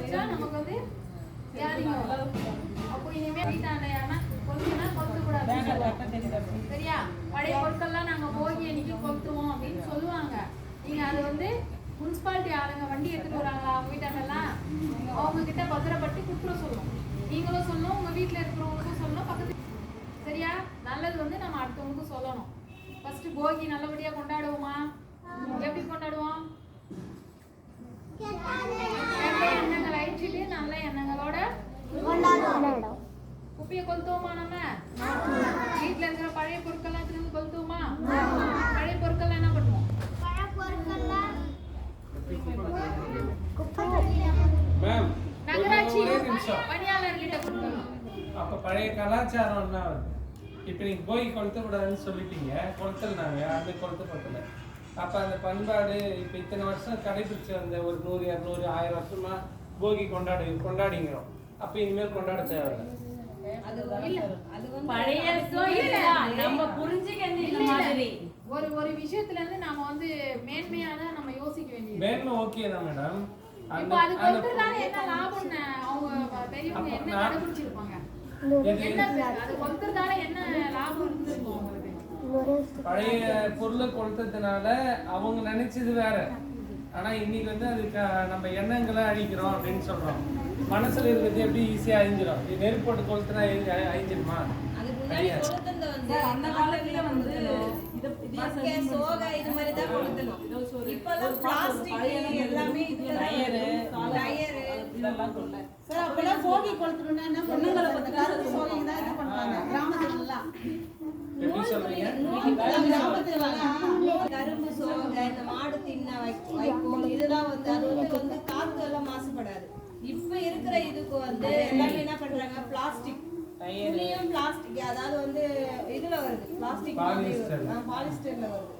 வச்சா நமக்கு வந்து யாரிங்க அப்போ இனிமே வீட்டாண்டையானா கொளுத்துனா கொளுத்தக்கூடாது. சரியா? பழைய பொருட்கள்லாம் நாங்கள் போகி அன்னைக்கு கொளுத்துவோம் அப்படின்னு சொல்லுவாங்க. நீங்கள் அது வந்து முனிசிபாலிட்டி ஆளுங்க வண்டி எடுத்துட்டு வராங்களா அவங்க வீட்டாண்டெல்லாம் அவங்க கிட்ட பத்திரப்பட்டு குடுத்துட சொல்லணும். நீங்களும் சொல்லணும், உங்கள் வீட்டில் இருக்கிறவங்களுக்கும் சொல்லணும், பக்கத்து. சரியா? நல்லது வந்து நம்ம அடுத்தவங்களுக்கும் சொல்லணும். ஃபர்ஸ்ட் போகி நல்லபடியாக கொண்டாடுவோமா? எப்படி கொண்டாடுவோம்? எண்ணங்களை அழிச்சிட்டு நல்ல எண்ணங்களோட குப்பையை கொளுத்துவோமா? நம்ம வீட்டுல இருக்கிற பழைய பொருட்கள் எடுத்து கொளுத்துவோமா? பழைய பொருட்கள் என்ன பண்ணுவோம்? நகராட்சி பணியாளர்கிட்ட கொடுக்கணும். அப்ப பழைய கலாச்சாரம் என்ன வருது? இப்ப நீங்க போய் கொளுத்தக்கூடாதுன்னு சொல்லிட்டீங்க, கொளுத்தல்னாங்க, அது கொளுத்தப்பட்டல. அப்ப அந்த பண்பாடு இப்ப இத்தனை வருஷம் கடைபிடிச்சு வந்த ஒரு 100, 200, 1000 வருஷமா போகி கொண்டாடிங்கிறோம். அப்ப இனிமேல் கொண்டாட தேவையில்லை. ஒரு விஷயத்துல இருந்து நாம வந்து மேன்மையான நம்ம யோசிக்க வேண்டியது. மேன்மை ஓகே தான் மேடம். இப்போ அது கொளுத்துறதால என்ன லாபம்னு அவங்க பெரியவங்க என்ன கண்டுபிடிச்சிருப்பாங்க? அது கொளுத்துறதால என்ன லாபம் இருந்திருக்கும் அவங்களுக்கு? பழைய பொருளை கொளுத்ததுனால அவங்க நினைச்சது வேற. ஆனா இன்னைக்கு வந்து அதுக்கு நம்ம எண்ணங்களை அழிக்கிறோம் அப்படின்னு சொல்றோம். மனசுல இருக்கிறது எப்படி ஈஸியா அழிஞ்சிடும். நெருப்பு போட்டு கொளுத்துனா அழிஞ்சிடுமா? அந்த காலத்துல வந்து சோகை இது மாதிரி தான் கொளுத்தணும். இப்பெல்லாம் பிளாஸ்டிக் எல்லாமே சார் அப்பெல்லாம் போகி கொளுத்தணும்னா என்ன பொண்ணுங்களை பத்தி சோகை தான் இது பண்ணுவாங்க கிராமத்துல எல்லாம். கரும்பு சோகை, இந்த மாடு தின்ன வைக்கோல் இதெல்லாம் வந்து அது வந்து காத்து எல்லாம் மாசுபடாது. இப்ப இருக்கிற இதுக்கு வந்து எல்லாமே என்ன பண்றாங்க? பிளாஸ்டிக் துணியும் பிளாஸ்டிக், அதாவது வந்து இதுல வருது பிளாஸ்டிக் பாலிஸ்டர்ல வருது.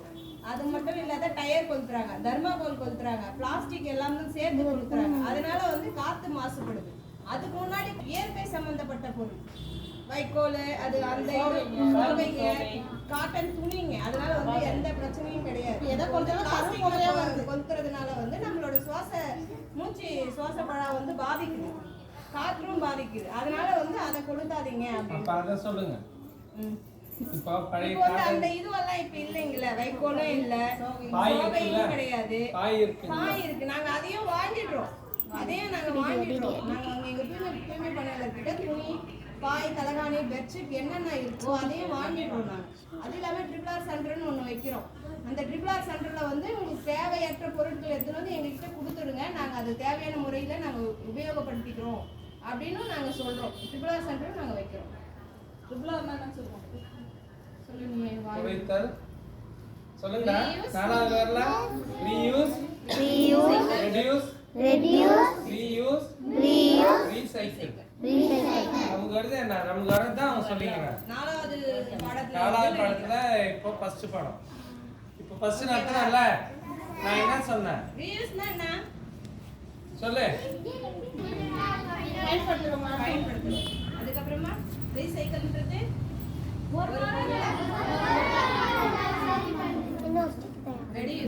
அது மட்டும் இல்லாத டயர் கொளுத்துறாங்க, தர்மாகோல் கொளுத்துறாங்க, பிளாஸ்டிக் எல்லாமே சேர்த்து கொளுத்துறாங்க. அதனால வந்து காத்து மாசுபடுது. அதுக்கு முன்னாடி இயற்கை சம்பந்தப்பட்ட பொருள் வைக்கோல், அது அந்த சோகைங்க, காட்டன் துணிங்க, அதனால வந்து எந்த பிரச்சனையும் கிடையாது. எதை கொளுத்துறதுனால வந்து நம்மளோட மூச்சு சுவாசப்பழம் வந்து பாதிக்குது, காற்றும் பாதிக்குது. அதனால வந்து அதை கொளுத்தாதீங்க அப்படின்னு சொல்லுங்க. இப்போ அந்த இதுவெல்லாம் இப்ப இல்லைங்களா? வைக்கோலும் இல்ல, சோகையும் கிடையாது, பாய் இருக்கு. நாங்க அதையும் வாங்கிடுறோம். நாங்க எங்க தூய்மை பணியாளர்கிட்ட துணி, பாய், தலகாணி, பெட்ஷீட் என்னென்ன இருக்கோ அதையும் வாங்கிடுறோம். நாங்க அது இல்லாம RRR சென்டர்னு ஒண்ணு வைக்கிறோம். அந்த RRR சென்டர்ல வந்து உங்களுக்கு தேவையற்ற பொருட்கள் எடுத்துட்டு வந்து எங்ககிட்ட கொடுத்துடுங்க, நாங்க அது தேவையான முறையில நாங்க உபயோகப்படுத்திக்கிறோம் அப்படின்னு நாங்க சொல்றோம். RRR சென்டர் நாங்க வைக்கிறோம். RRR என்ன சொல்றோம்? சொல்லுங்க. நாலாவது வரல. reuse, reuse, recycle. நமக்கு வருது என்ன? நமக்கு வரதான் அவங்க சொல்லிக்கிறாங்க. நாலாவது பாடத்துல இப்போ ஃபர்ஸ்ட் பாடம். இப்போ ஃபர்ஸ்ட் நடத்துறேன்ல, நான் என்ன சொன்னேன்? reuse னா என்ன? சொல்லு. பயன்படுத்துறோம். அதுக்கு அப்புறமா recycleன்றது ஒரு